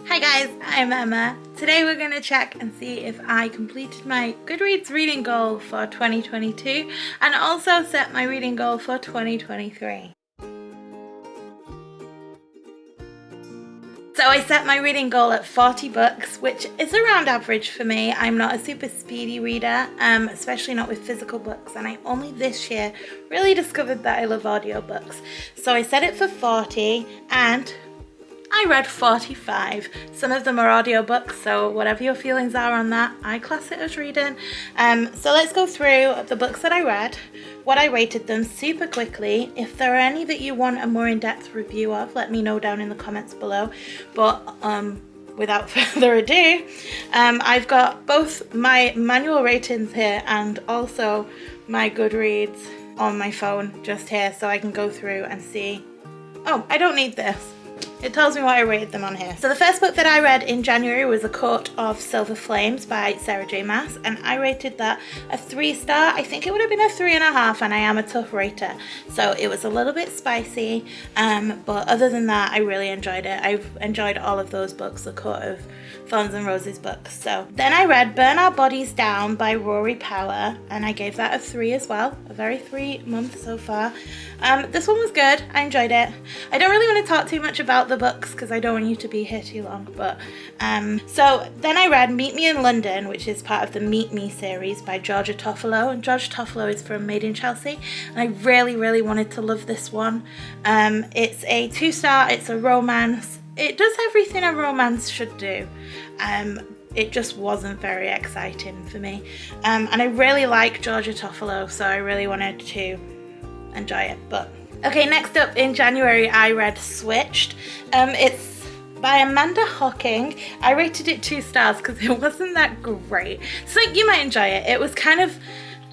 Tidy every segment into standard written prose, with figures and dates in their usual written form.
Hi guys, I'm Emma. Today we're going to check and see if I completed my Goodreads reading goal for 2022 and also set my reading goal for 2023. So I set my reading goal at 40 books, which is around average for me. I'm not a super speedy reader, especially not with physical books, and I only this year really discovered that I love audiobooks. So I set it for 40 and I read 45. Some of them are audiobooks, so whatever your feelings are on that, I class it as reading. So let's go through the books that I read, what I rated them super quickly. If there are any that you want a more in-depth review of, let me know down in the comments below. But without further ado, I've got both my manual ratings here and also my Goodreads on my phone just here so I can go through and see. Oh, I don't need this. It tells me what I rated them on here. So the first book that I read in January was A Court of Silver Flames by Sarah J Maas, and I rated that a 3-star. I think it would have been a 3.5, and I am a tough rater, so it was a little bit spicy, but other than that I really enjoyed it. I've enjoyed all of those books, the Court of Thorns and Roses books. So then I read Burn Our Bodies Down by Rory Power, and I gave that a 3 as well. A very 3 month so far. This one was good. I enjoyed it. I don't really want to talk too much about the books because I don't want you to be here too long, but so then I read Meet Me in London, which is part of the Meet Me series by Georgia Toffolo, and Georgia Toffolo is from Made in Chelsea, and I really wanted to love this one. It's a 2-star. It's a romance. It does everything a romance should do. It just wasn't very exciting for me, and I really like Georgia Toffolo, so I really wanted to enjoy it. But okay, next up in January I read Switched. It's by Amanda Hocking. I rated it 2 stars because it wasn't that great, so you might enjoy it. It was kind of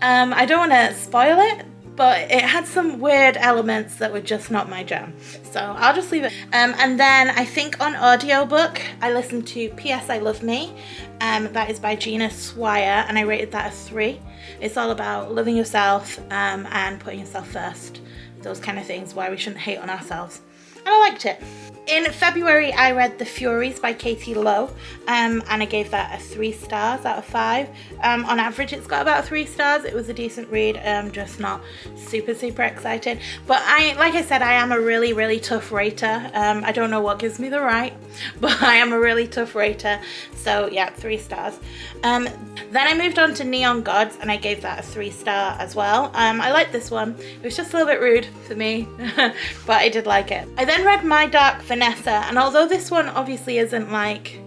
I don't want to spoil it, but it had some weird elements that were just not my jam, so I'll just leave it. And then I think on audiobook I listened to P.S. I Love Me. That is by Gina Swire, and I rated that a 3. It's all about loving yourself and putting yourself first, those kind of things, why we shouldn't hate on ourselves, and I liked it. In February I read The Furies by Katie Lowe, and I gave that a 3 stars out of 5. On average it's got about 3 stars. It was a decent read, just not super exciting, but like I said, I am a really tough rater. I don't know what gives me the right, but I am a really tough rater, so yeah, 3 stars. Then I moved on to Neon Gods, and I gave that a 3-star as well. I liked this one. It was just a little bit rude for me, but I did like it. I then read My Dark Vanessa, and although this one obviously isn't like,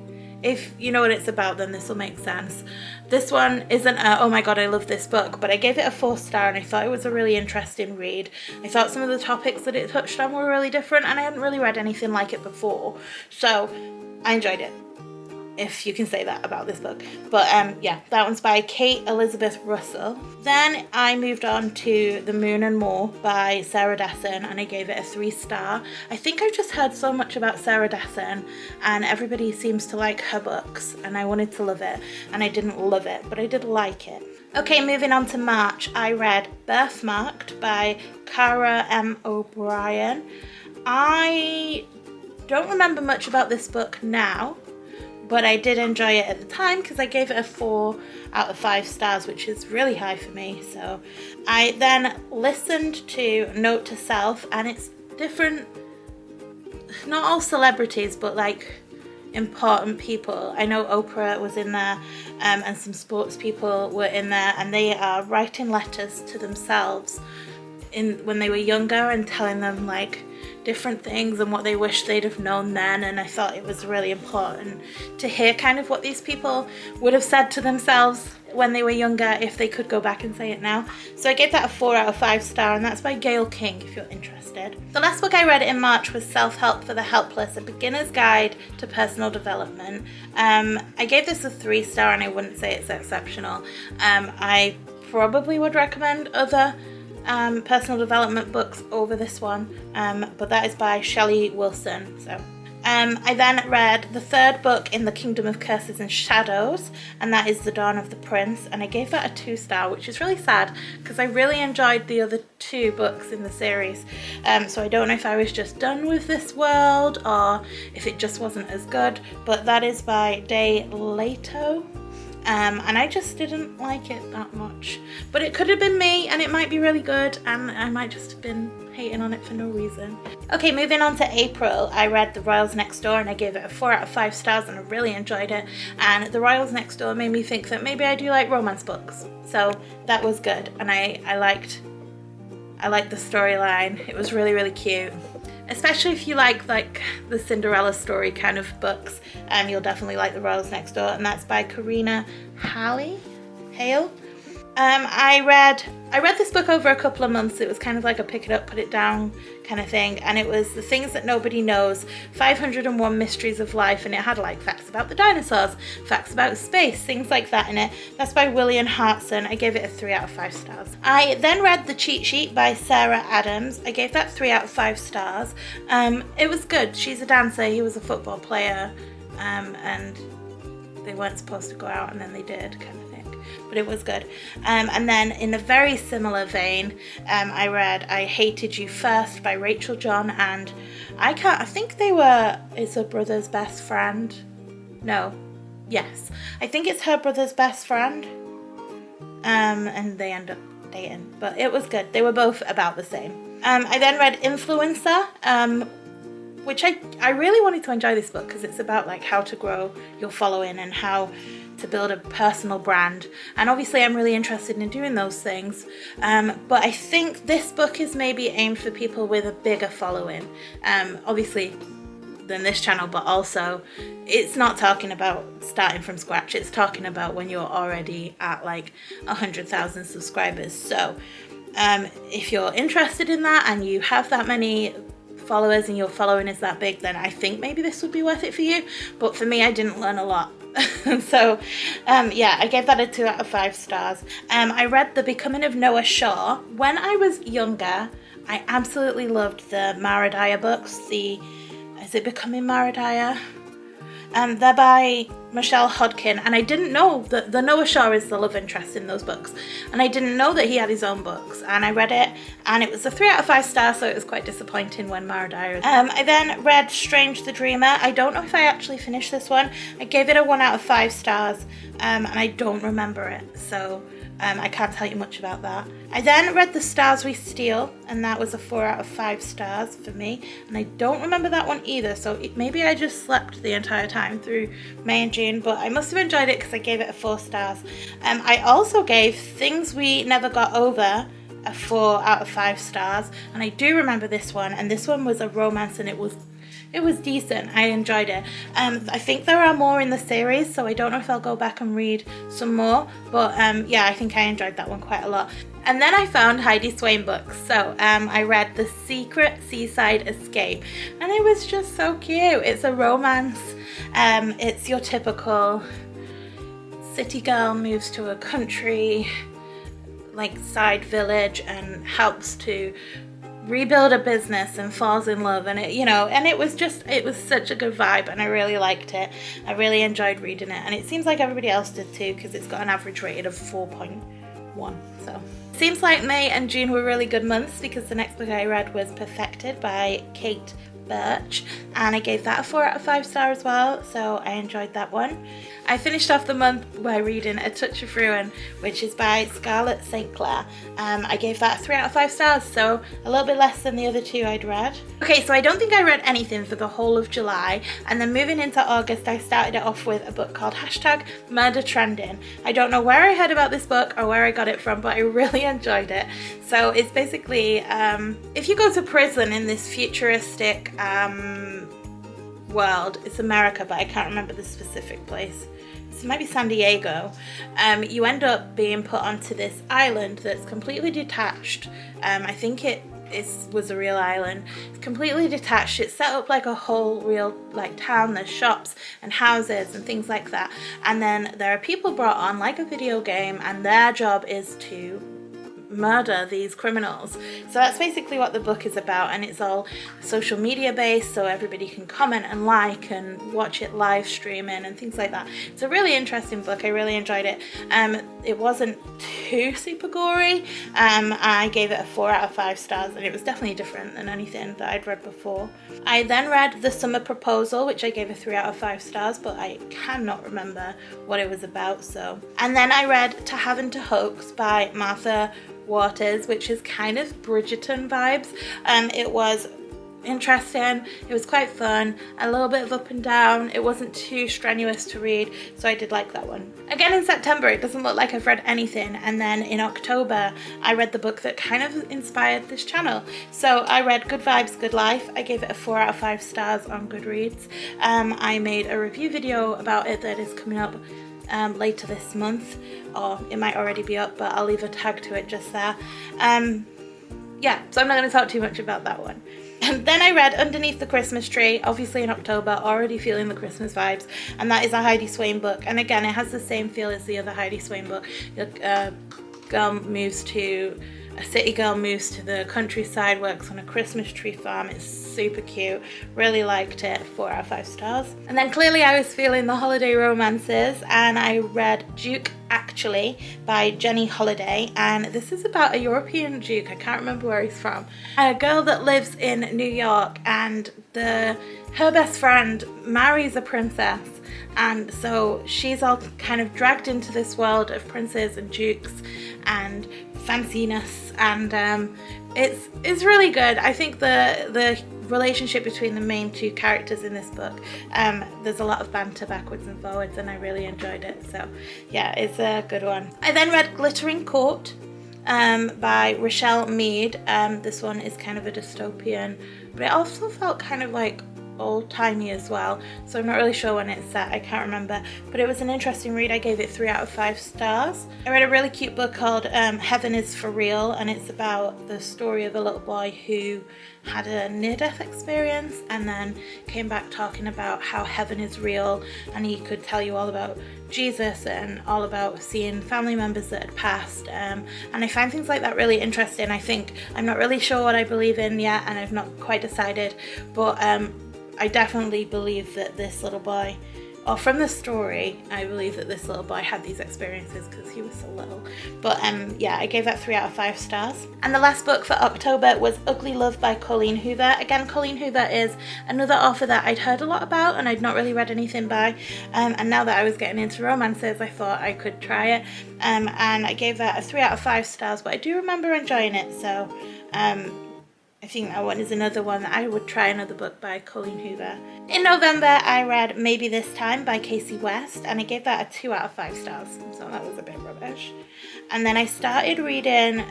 if you know what it's about then this will make sense. This one isn't a, oh my god I love this book, but I gave it a 4-star, and I thought it was a really interesting read. I thought some of the topics that it touched on were really different, and I hadn't really read anything like it before, so I enjoyed it, if you can say that about this book. But yeah, that one's by Kate Elizabeth Russell. Then I moved on to The Moon and More by Sarah Dessen, and I gave it a 3-star. I think I've just heard so much about Sarah Dessen, and everybody seems to like her books, and I wanted to love it, and I didn't love it, but I did like it. Okay, moving on to March, I read Birthmarked by Cara M. O'Brien. I don't remember much about this book now, but I did enjoy it at the time because I gave it a 4 out of 5 stars, which is really high for me. So I then listened to Note to Self, and it's different, not all celebrities, but like important people. I know Oprah was in there, and some sports people were in there, and they are writing letters to themselves when they were younger and telling them like different things and what they wish they'd have known then, and I thought it was really important to hear kind of what these people would have said to themselves when they were younger if they could go back and say it now. So I gave that a 4 out of 5 star, and that's by Gail King if you're interested. The last book I read in March was Self-Help for the Helpless, a beginner's guide to personal development. I gave this a 3-star, and I wouldn't say it's exceptional. I probably would recommend other personal development books over this one, but that is by Shelley Wilson. So I then read the third book in the Kingdom of Curses and Shadows, and that is The Dawn of the Prince, and I gave that a 2-star, which is really sad because I really enjoyed the other 2 books in the series. So I don't know if I was just done with this world or if it just wasn't as good, but that is by Day Leto. And I just didn't like it that much, but it could have been me and it might be really good and I might just have been hating on it for no reason. Okay, moving on to April, I read The Royals Next Door and I gave it a 4 out of 5 stars and I really enjoyed it, and The Royals Next Door made me think that maybe I do like romance books, so that was good, and I liked the storyline. It was really, really cute. Especially if you like the Cinderella story kind of books, you'll definitely like The Royals Next Door, and that's by Karina Hale. I read this book over a couple of months. It was kind of like a pick it up, put it down kind of thing, and it was The Things That Nobody Knows, 501 Mysteries of Life, and it had like facts about the dinosaurs, facts about space, things like that in it. That's by William Hartson. I gave it a 3 out of 5 stars. I then read The Cheat Sheet by Sarah Adams. I gave that 3 out of 5 stars. It was good. She's a dancer, he was a football player, and they weren't supposed to go out and then they did, kind of thing. But it was good. And then in a very similar vein, I read I Hated You First by Rachel John, and I think they were, it's her brother's best friend. No. Yes. I think it's her brother's best friend. And they end up dating. But it was good. They were both about the same. I then read Influencer, which I really wanted to enjoy this book because it's about like how to grow your following and how to build a personal brand, and obviously I'm really interested in doing those things, but I think this book is maybe aimed for people with a bigger following, obviously than this channel, but also it's not talking about starting from scratch, it's talking about when you're already at like 100,000 subscribers. So if you're interested in that and you have that many followers and your following is that big, then I think maybe this would be worth it for you. But for me, I didn't learn a lot. So yeah, I gave that a 2 out of 5 stars. I read The Becoming of Noah Shaw. When I was younger, I absolutely loved the Maradaya books. Is it Becoming Maradaya? They're by Michelle Hodkin, and I didn't know that the Noah Shaw is the love interest in those books, and I didn't know that he had his own books, and I read it and it was a 3 out of 5 stars, so it was quite disappointing when Maradaya. I then read Strange the Dreamer. I don't know if I actually finished this one. I gave it a 1 out of 5 stars, and I don't remember it, so I can't tell you much about that. I then read The Stars We Steal, and that was a 4 out of 5 stars for me, and I don't remember that one either, so maybe I just slept the entire time through May and June, but I must have enjoyed it because I gave it a 4 stars. I also gave Things We Never Got Over a 4 out of 5 stars, and I do remember this one, and this one was a romance, and it was decent. I enjoyed it. I think there are more in the series, so I don't know if I'll go back and read some more, but yeah, I think I enjoyed that one quite a lot. And then I found Heidi Swain books, so I read The Secret Seaside Escape, and it was just so cute. It's a romance. It's your typical city girl moves to a country like side village and helps to rebuild a business and falls in love, and it was such a good vibe, and I really liked it. I really enjoyed reading it, and it seems like everybody else did too because it's got an average rating of 4.1. so seems like May and June were really good months because the next book I read was Perfected by Kate Birch, and I gave that a 4 out of 5 stars as well, so I enjoyed that one. I finished off the month by reading A Touch of Ruin, which is by Scarlett St. Clair. I gave that a 3 out of 5 stars, so a little bit less than the other 2 I'd read. Okay, so I don't think I read anything for the whole of July, and then moving into August I started it off with a book called #Murder Trending. I don't know where I heard about this book or where I got it from, but I really enjoyed it. So it's basically, if you go to prison in this futuristic world, it's America, but I can't remember the specific place. It might be San Diego. You end up being put onto this island that's completely detached. I think it was a real island. It's completely detached. It's set up like a whole real like town. There's shops and houses and things like that. And then there are people brought on like a video game, and their job is to murder these criminals. So that's basically what the book is about, and it's all social media based, so everybody can comment and like and watch it live streaming and things like that. It's a really interesting book. I really enjoyed it. It wasn't too super gory. I gave it a 4 out of 5 stars, and it was definitely different than anything that I'd read before. I then read The Summer Proposal, which I gave a 3 out of 5 stars, but I cannot remember what it was about. And then I read To Have and to Hoax by Martha Waters, which is kind of Bridgerton vibes. It was interesting, it was quite fun, a little bit of up and down. It wasn't too strenuous to read, so I did like that one. Again in September, it doesn't look like I've read anything, and then in October I read the book that kind of inspired this channel. So I read Good Vibes, Good Life. I gave it a 4 out of 5 stars on Goodreads. I made a review video about it that is coming up later this month, or it might already be up, but I'll leave a tag to it just there. Yeah, so I'm not going to talk too much about that one. And then I read Underneath the Christmas Tree, obviously in October, already feeling the Christmas vibes, and that is a Heidi Swain book. And again, it has the same feel as the other Heidi Swain book. A city girl moves to the countryside, works on a Christmas tree farm. It's super cute. Really liked it. 4 out of 5 stars. And then clearly I was feeling the holiday romances, and I read Duke Actually by Jenny Holiday, and this is about a European duke. I can't remember where he's from. A girl that lives in New York, and her best friend marries a princess, and so she's all kind of dragged into this world of princes and dukes and fanciness, and it's really good. I think the relationship between the main 2 characters in this book, there's a lot of banter backwards and forwards, and I really enjoyed it. So yeah, it's a good one. I then read Glittering Court by Rochelle Mead. This one is kind of a dystopian, but it also felt kind of like old-timey as well, so I'm not really sure when it's set. I can't remember, but it was an interesting read. I gave it 3 out of 5 stars. I read a really cute book called Heaven is for Real, and it's about the story of a little boy who had a near-death experience and then came back talking about how heaven is real, and he could tell you all about Jesus and all about seeing family members that had passed, and I find things like that really interesting. I think I'm not really sure what I believe in yet, and I've not quite decided, but I definitely believe that this little boy, or from the story, I believe that this little boy had these experiences because he was so little. But yeah, I gave that 3 out of 5 stars. And the last book for October was Ugly Love by Colleen Hoover. Again, Colleen Hoover is another author that I'd heard a lot about and I'd not really read anything by. And now that I was getting into romances, I thought I could try it. And I gave that a 3 out of 5 stars, but I do remember enjoying it. So I think that one is another one that I would try, another book by Colleen Hoover. In November, I read Maybe This Time by Casey West, and I gave that a 2 out of 5 stars, so that was a bit rubbish. And then I started reading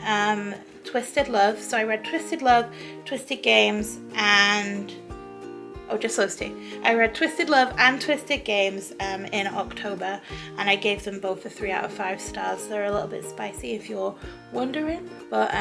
Twisted Love, so I read Twisted Love, Twisted Games, and just those 2. I read Twisted Love and Twisted Games in October, and I gave them both a 3 out of 5 stars. They're a little bit spicy if you're wondering, but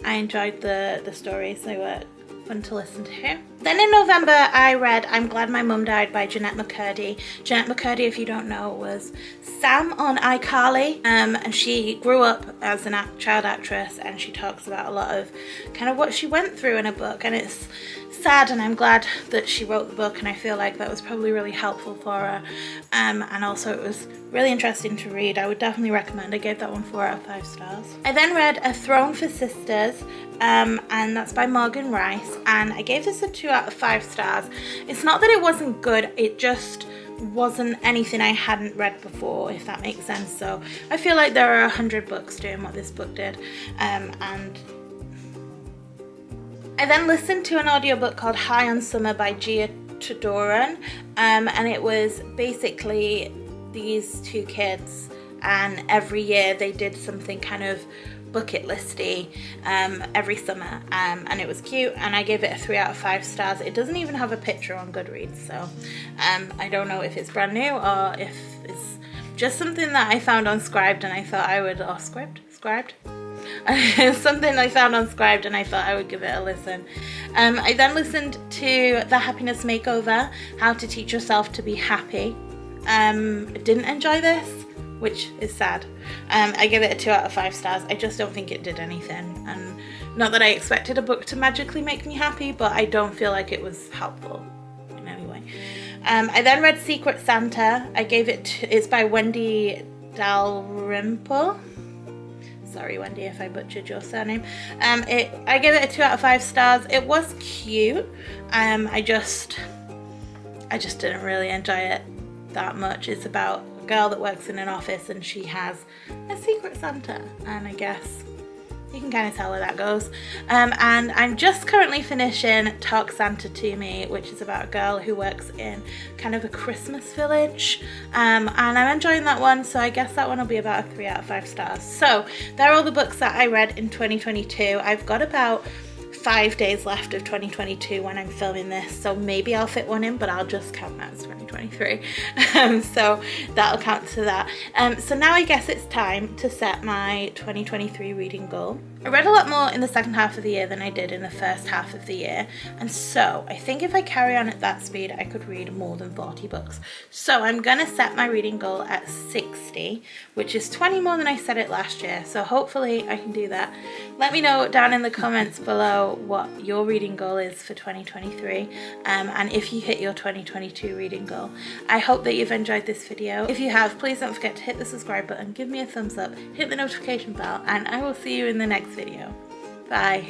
I enjoyed the stories. They were fun to listen to. Then in November, I read I'm Glad My Mum Died by Jennette McCurdy. Jennette McCurdy, if you don't know, was Sam on iCarly, and she grew up as a child actress, and she talks about a lot of kind of what she went through in a book, and it's sad, and I'm glad that she wrote the book, and I feel like that was probably really helpful for her, and also it was really interesting to read. I would definitely recommend. I gave that one 4 out of 5 stars. I then read A Throne for Sisters, and that's by Morgan Rice, and I gave this a 2 out of 5 stars. It's not that it wasn't good, it just wasn't anything I hadn't read before, if that makes sense. So I feel like there are 100 books doing what this book did, and I then listened to an audiobook called High on Summer by Gia Todoran, and it was basically these 2 kids, and every year they did something kind of bucket listy every summer, and it was cute, and I gave it a 3 out of 5 stars. It doesn't even have a picture on Goodreads, so I don't know if it's brand new or if it's just something that I found on Scribd and I thought I would, or Scribd? Something I found on Scribd and I thought I would give it a listen. I then listened to The Happiness Makeover, How to Teach Yourself to Be Happy. I didn't enjoy this, which is sad. I give it a 2 out of 5 stars. I just don't think it did anything, and not that I expected a book to magically make me happy, but I don't feel like it was helpful in any way. I then read Secret Santa. I gave it it's by Wendy Dalrymple. Sorry, Wendy, if I butchered your surname. I gave it a 2 out of 5 stars. It was cute. I just didn't really enjoy it that much. It's about a girl that works in an office and she has a secret Santa, and I guess you can kind of tell where that goes. And I'm just currently finishing Talk Santa to Me, which is about a girl who works in kind of a Christmas village. And I'm enjoying that one, so I guess that one will be about a 3 out of 5 stars. So they're all the books that I read in 2022. I've got about 5 days left of 2022 when I'm filming this, so maybe I'll fit one in, but I'll just count that as 2023. So that'll count to that. So now I guess it's time to set my 2023 reading goal. I read a lot more in the second half of the year than I did in the first half of the year, and so I think if I carry on at that speed I could read more than 40 books. So I'm gonna set my reading goal at 60, which is 20 more than I set it last year, so hopefully I can do that. Let me know down in the comments below what your reading goal is for 2023, and if you hit your 2022 reading goal. I hope that you've enjoyed this video. If you have, please don't forget to hit the subscribe button, give me a thumbs up, hit the notification bell, and I will see you in the next video. Bye.